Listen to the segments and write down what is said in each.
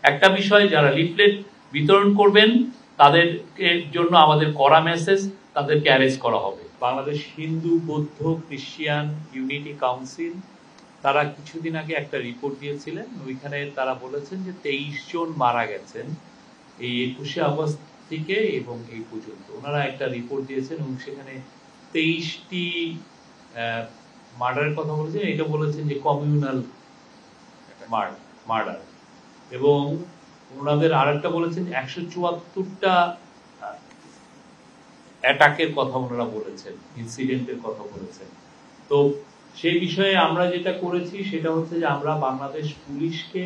একটা বিষয়, যারা লিফলেট বিতরণ করবেন তাদেরকে জন্য আমাদের কড়া মেসেজ, তাদেরকে অ্যারেস্ট করা হবে। বাংলাদেশ হিন্দু বৌদ্ধ খ্রিস্টিয়ান ইউনিটি কাউন্সিল তারা কিছুদিন আগে একটা রিপোর্ট দিয়েছিলেন, ওইখানে তারা বলেছেন যে 23 জন মারা গেছেন এই 21শে আগস্ট থেকে এবং এই পর্যন্ত। ওনারা একটা রিপোর্ট দিয়েছেন এবং সেখানে 23টি মার্ডারের কথা বলেছেন। এটা বলেছেন যে কমিউনাল মার্ডার, এবং ওনাদের আরেকটা বলেছেন 174টা অ্যাটাকের কথা ওনারা বলেছেন, ইনসিডেন্টের কথা বলেছেন। তো সেই বিষয়ে আমরা যেটা করেছি সেটা হচ্ছে যে আমরা বাংলাদেশ পুলিশকে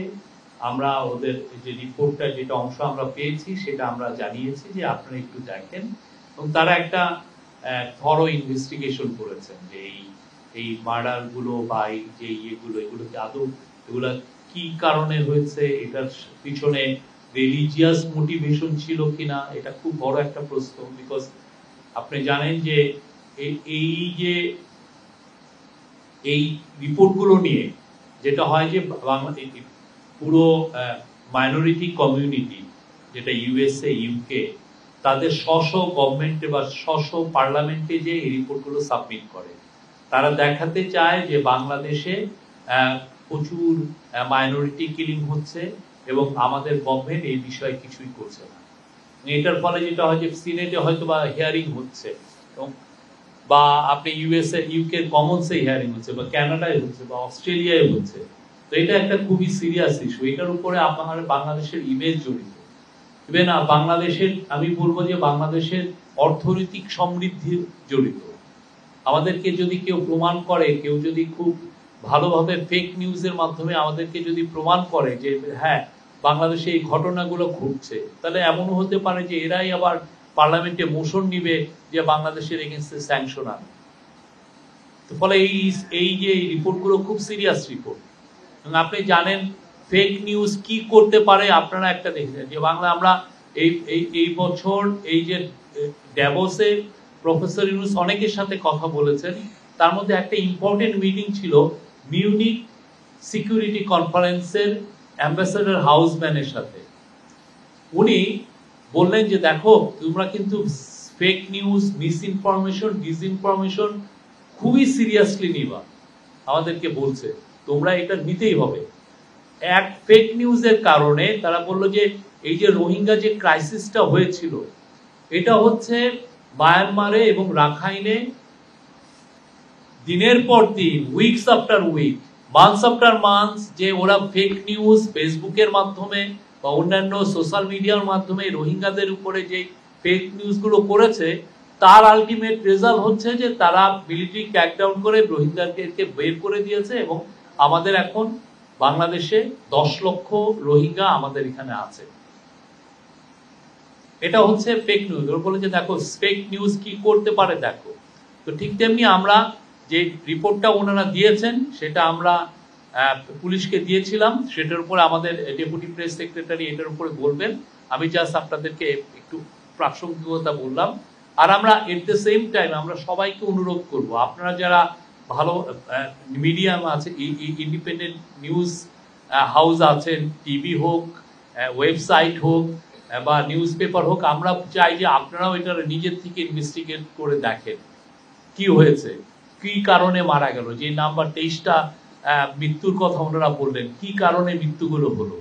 আমরা ওদের যে রিপোর্টটা যেটা অংশ আমরা পেয়েছি সেটা আমরা জানিয়েছি যে আপনারা একটু দেখেন, এবং তারা একটা থরো ইনভেস্টিগেশন করেছেন যে এই মার্ডার গুলো বা এই যে এগুলো কি আদৌ এগুলা কি কারণে হয়েছে, এটার পিছনে রিলিজিয়াস মোটিভেশন ছিল কিনা, এটা খুব বড় একটা প্রশ্ন। বিকজ আপনি জানেন যে এই রিপোর্টগুলো নিয়ে যেটা হয় যে পুরো মাইনরিটি কমিউনিটি যেটা ইউএসএ ইউকে তাদের স্ব গভর্নমেন্টে বা স্ব পার্লামেন্টে যে এই রিপোর্টগুলো সাবমিট করে, তারা দেখাতে চায় যে বাংলাদেশে প্রচুর মাইনরিটি কিলিং হচ্ছে এবং আমাদের গভর্নমেন্ট এই বিষয়ে কিছুই করছে না। এটার ফলে যেটা হয় যে সিনেটে হয়তো বা হিয়ারিং হচ্ছে, বা আপনি ইউএসএ ইউকে কমনসে হিয়ারিং হচ্ছে, বা কানাডায় হচ্ছে, বা অস্ট্রেলিয়ায় হচ্ছে। তো এটা একটা খুবই সিরিয়াস ইস্যু, এটার উপরে আপনার বাংলাদেশের ইমেজ জড়িত। ইভেন বাংলাদেশের, আমি বলবো যে বাংলাদেশের অর্থনৈতিক সমৃদ্ধি জড়িত। আমাদেরকে যদি কেউ প্রমাণ করে, কেউ যদি খুব ভালোভাবে ফেক নিউজের মাধ্যমে আমাদেরকে যদি প্রমাণ করে যে হ্যাঁ বাংলাদেশে এই ঘটনাগুলো ঘটছে, তাহলে এমনও হতে পারে যে এরাই আবার পার্লামেন্টে মোশন নিবে যে বাংলাদেশের এগেইনস্টে স্যাংশন আনে। তো ফলে এই যে রিপোর্টগুলো খুব সিরিয়াস রিপোর্ট। আপনি জানেন ফেক নিউজ কি করতে পারে, আপনারা একটা দেখেছেন যে আমরা এই বছর এই যে ড্যাভোসে প্রফেসর ইউনুস অনেকের সাথে কথা বলেছেন, তার মধ্যে একটা ইম্পর্টেন্ট মিটিং ছিল মিউনিক সিকিউরিটি কনফারেন্সের অ্যাম্বাসেডর হাউসম্যানের সাথে। উনি বললেন যে দেখো তোমরা কিন্তু ফেক নিউজ, মিসইনফরমেশন, ডিসইনফরমেশন খুবই সিরিয়াসলি নিবা, আমাদেরকে বলছে তোমরা এটা নিতেই হবে। এক ফেক নিউজের কারণে তারা বলল যে এই যে রোহিঙ্গা যে ক্রাইসিসটা হয়েছিল, এটা হচ্ছে মায়ানমারে এবং রাখাইনে দিনের পর দিন, weeks after week, months after months, যে ওরা ফেক নিউজ ফেসবুকের মাধ্যমে বা অন্যান্য সোশ্যাল মিডিয়ার মাধ্যমে রোহিঙ্গাদের উপরে যে ফেক নিউজগুলো করেছে, তার আলটিমেট রেজাল্ট হচ্ছে যে তারা মিলিটারি ক্র্যাকডাউন করে রোহিঙ্গাদেরকে বের করে দিয়েছে, এবং আমাদের এখন বাংলাদেশে 10 লক্ষ রোহিঙ্গা আমাদের এখানে আছে। এটা হচ্ছে ফেক নিউজ। ওরা বলে যে দেখো ফেক নিউজ কি করতে পারে দেখো। তো ঠিক তেমনি আমরা যে রিপোর্টটা ওনারা দিয়েছেন সেটা আমরা পুলিশকে দিয়েছিলাম, সেটার উপর আমাদের ডেপুটি প্রেস সেক্রেটারি এটার উপরে বলবেন। আমি জাস্ট আপনাদেরকে একটু প্রাসঙ্গিকতা বললাম। আর আমরা এট দ্য সেম টাইম আমরা সবাইকে অনুরোধ করব, আপনারা যারা ভালো মিডিয়াম আছে, ইন্ডিপেন্ডেন্ট নিউজ হাউস আছেন, টিভি হোক, ওয়েবসাইট হোক বা নিউজ পেপার হোক, আমরা চাই যে আপনারাও এটা নিজের থেকে ইনভেস্টিগেট করে দেখেন কি হয়েছে, কি কারণে মারা গেল। যে নাম্বার 23টা মৃত্যুর কথা ওনারা বললেন, কি কারণে মৃত্যুগুলো হলো,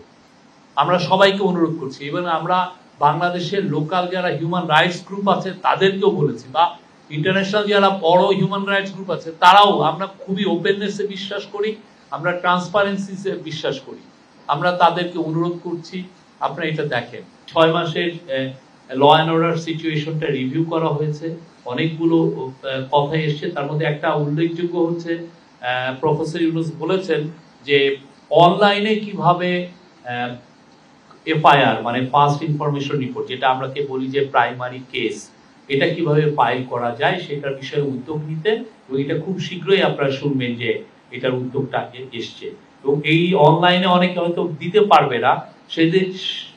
আমরা সবাইকে অনুরোধ করছি। এবং আমরা বাংলাদেশের লোকাল যারা হিউম্যান রাইটস গ্রুপ আছে তাদেরকেও বলেছি, বা ইন্টারন্যাশনাল যারা বড় হিউম্যান রাইটস গ্রুপ আছে তারাও, আমরা খুবই ওপেননেসে বিশ্বাস করি, আমরা ট্রান্সপারেন্সিতে বিশ্বাস করি, আমরা তাদেরকে অনুরোধ করছি আপনারা এটা দেখেন। 6 মাসের ল অ্যান্ড অর্ডার সিচুয়েশনটা রিভিউ করা হয়েছে, অনেকগুলো কথা এসছে, তার মধ্যে একটা উল্লেখযোগ্য হচ্ছে প্রফেসর ইউনুস বলেছেন যে অনলাইনে কিভাবে এফআইআর মানে ফার্স্ট ইনফরমেশন রিপোর্ট, যেটা আমরাকে বলি যে প্রাইমারি কেস, এটা কিভাবে ফাইল করা যায় সেটার বিষয়ে উদ্যোগ নিতে, এবং এটা খুব শীঘ্রই আপনারা শুনবেন যে এটার উদ্যোগটা এসছে। এবং এই অনলাইনে অনেকে হয়তো দিতে পারবে না, সেদিন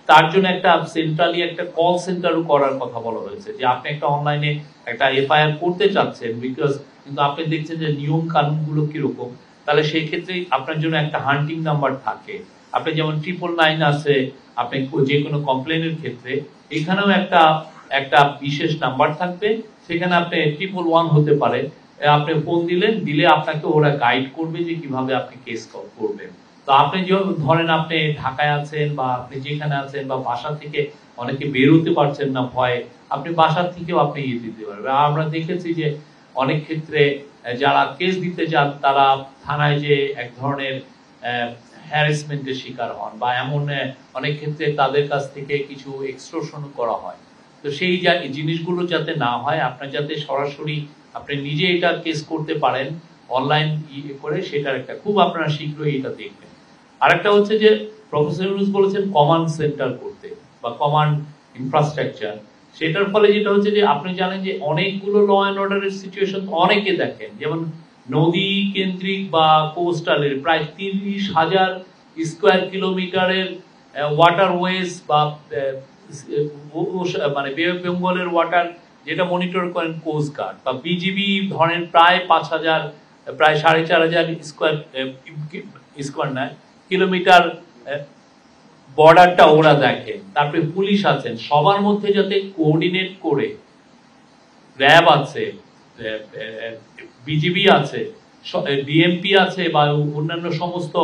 তার জন্য একটা সেন্ট্রালি একটা কল সেন্টারও করার কথা বলা হয়েছে, যে আপনি একটা অনলাইনে একটা এফআইআর করতে চাচ্ছেন, বিকজ কিন্তু আপনি দেখছেন যে নিয়ম কানুনগুলো কিরকম, তাহলে সেই ক্ষেত্রে আপনার জন্য একটা হান্টিং নাম্বার থাকে। আপনি যেমন 999 আছে, আপনি যে কোনো কমপ্লেনের ক্ষেত্রে এখানেও একটা বিশেষ নাম্বার থাকবে, সেখানে আপনি 111 হতে পারে, আপনি ফোন দিলে আপনাকে ওরা গাইড করবে যে কিভাবে আপনি কেস করবেন। তো আপনি ধরেন আপনি ঢাকায় আছেন বা আপনি যেখানে আছেন বা বাসা থেকে অনেকে বেরোতে পারছেন না ভয়ে, আপনি বাসা থেকেও আপনি দিতে পারবেন। আমরা দেখেছি যে অনেক ক্ষেত্রে যারা কেস দিতে যান তারা থানায় যে এক ধরনের হ্যারাসমেন্টের শিকার হন, বা এমন অনেক ক্ষেত্রে তাদের কাছ থেকে কিছু এক্সটর্শন করা হয়। তো সেই জিনিসগুলো যাতে না হয়, আপনার যাতে সরাসরি আপনি নিজে এটা কেস করতে পারেন অনলাইন করে, সেটার একটা খুব আপনারা শীঘ্রই এটা দেখবেন। আরেকটা হচ্ছে যে প্রফেসর ইউনূস বলেছেন কমান্ড সেন্টার করতে বা কমান্ড ইনফ্রাস্ট্রাকচার। সেটার ফলে যেটা হচ্ছে যে আপনি জানেন যে অনেকগুলো ল অ্যান্ড অর্ডারের সিচুয়েশন অনেকে দেখেন, যেমন নদী কেন্দ্রিক বা কোস্টালের প্রায় 30,000 স্কোয়ার কিলোমিটারের ওয়াটারওয়েজ বা মানে বে অফ বেঙ্গলের ওয়াটার যেটা মনিটর করেন কোস্ট গার্ড বা বিজিবি, ধরেন প্রায় 5,000 প্রায় 4,500 স্কোয়ার নয় কিলোমিটার বর্ডারটা ওরা দেখে। তারপরে পুলিশ আছেন, সবার মধ্যে যাতে কোঅর্ডিনেট করে, র্যাব আছে, বিজিবি আছে, ডিএমপি আছে বা অন্যান্য সমস্ত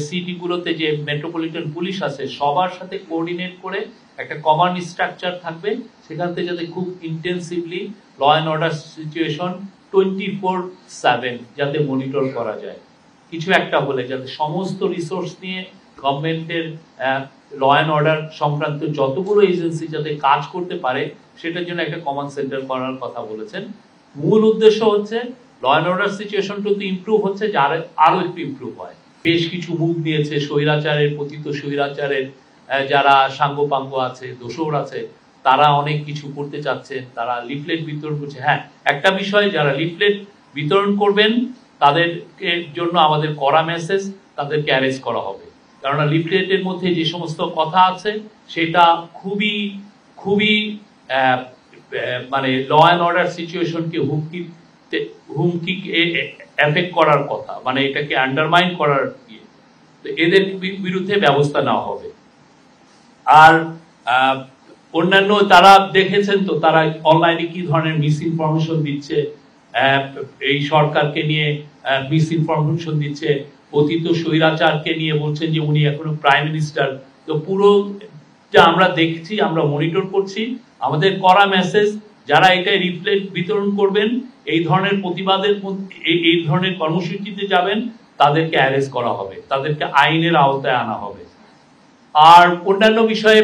সিটি গুলোতে যে মেট্রোপলিটন পুলিশ আছে, সবার সাথে কোঅর্ডিনেট করে একটা কমান্ড স্ট্রাকচার থাকবে, সেখান থেকে যাতে খুব intensively law and order situation 24/7 যাতে মনিটর করা যায়। কিছু একটা হলে যাতে সমস্ত রিসোর্স নিয়ে গভর্নমেন্টের ল অ্যান্ড অর্ডার সংক্রান্ত যতগুলো এজেন্সি যাতে কাজ করতে পারে, সেটার জন্য একটা কমান্ড সেন্টার করার কথা বলেছেন। মূল উদ্দেশ্য হচ্ছে ল অ্যান্ড অর্ডার সিচুয়েশন তো ইমপ্রুভ হচ্ছে, আরো একটু ইমপ্রুভ হয়। বেশ কিছু মুখ দিয়েছে স্বৈরাচারের, পতিত স্বৈরাচারের যারা সাঙ্গপাঙ্গ আছে, দোসর আছে, তারা অনেক কিছু করতে চাচ্ছেন, তারা লিফলেট বিতরণ করছে। হ্যাঁ, একটা বিষয়, যারা লিফলেট বিতরণ করবেন তাদেরকে জন্য আমাদের কড়া মেসেজ, তাদেরকে অ্যারেস্ট করা হবে। কারণ লিফলেটের মধ্যে যে সমস্ত কথা আছে সেটা খুবই মানে ল অ্যান্ড অর্ডার সিচুয়েশনকে হুমকি এফেক্ট করার কথা, মানে এটাকে আন্ডারমাইন করার, তো এদের বিরুদ্ধে ব্যবস্থা নেওয়া হবে। আর অন্যান্য তারা দেখেছেন তো, তারা অনলাইনে কি ধরনের মিস ইনফরমেশন দিচ্ছে, এই সরকারকে নিয়ে মিস ইনফরমেশন দিচ্ছে, পতিত স্বৈরাচারকে নিয়ে বলছেন যে উনি এখনো প্রাইম মিনিস্টার। তো পুরো যা আমরা দেখছি, আমরা মনিটর করছি, আমাদের করা মেসেজ, যারা এটা রিফ্লেক্ট বিতরণ করবেন, এই ধরনের প্রতিবাদের এই ধরনের কর্মসূচিতে যাবেন, তাদেরকে অ্যারেস্ট করা হবে, তাদেরকে আইনের আওতায় আনা হবে। আর অন্যান্য বিষয়ে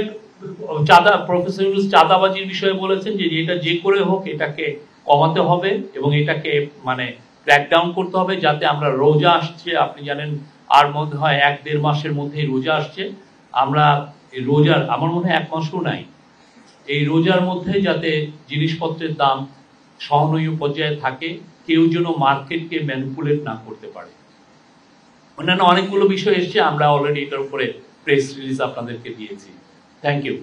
প্রফেসর ইউনূস চাঁদাবাজির বিষয়ে বলেছেন যে এটা যে করে হোক এটাকে কমাতে হবে এবং এটাকে মানে ক্র্যাকডাউন করতে হবে, যাতে আমরা রোজা আসছে, আপনি জানেন আর মনে হয় 1-1.5 মাসের মধ্যেই রোজা আসছে, আমরা রোজার আমার মনে হয় 1 মাসও নাই, এই রোজার মধ্যে যাতে জিনিসপত্রের দাম সহনীয় পর্যায়ে থাকে, কেউ যেন মার্কেটকে ম্যানিপুলেট না করতে পারে। অন্যান্য অনেকগুলো বিষয় এসছে, আমরা অলরেডি এটার উপরে প্রেস রিলিজ আপনাদেরকে দিয়েছি। Thank you.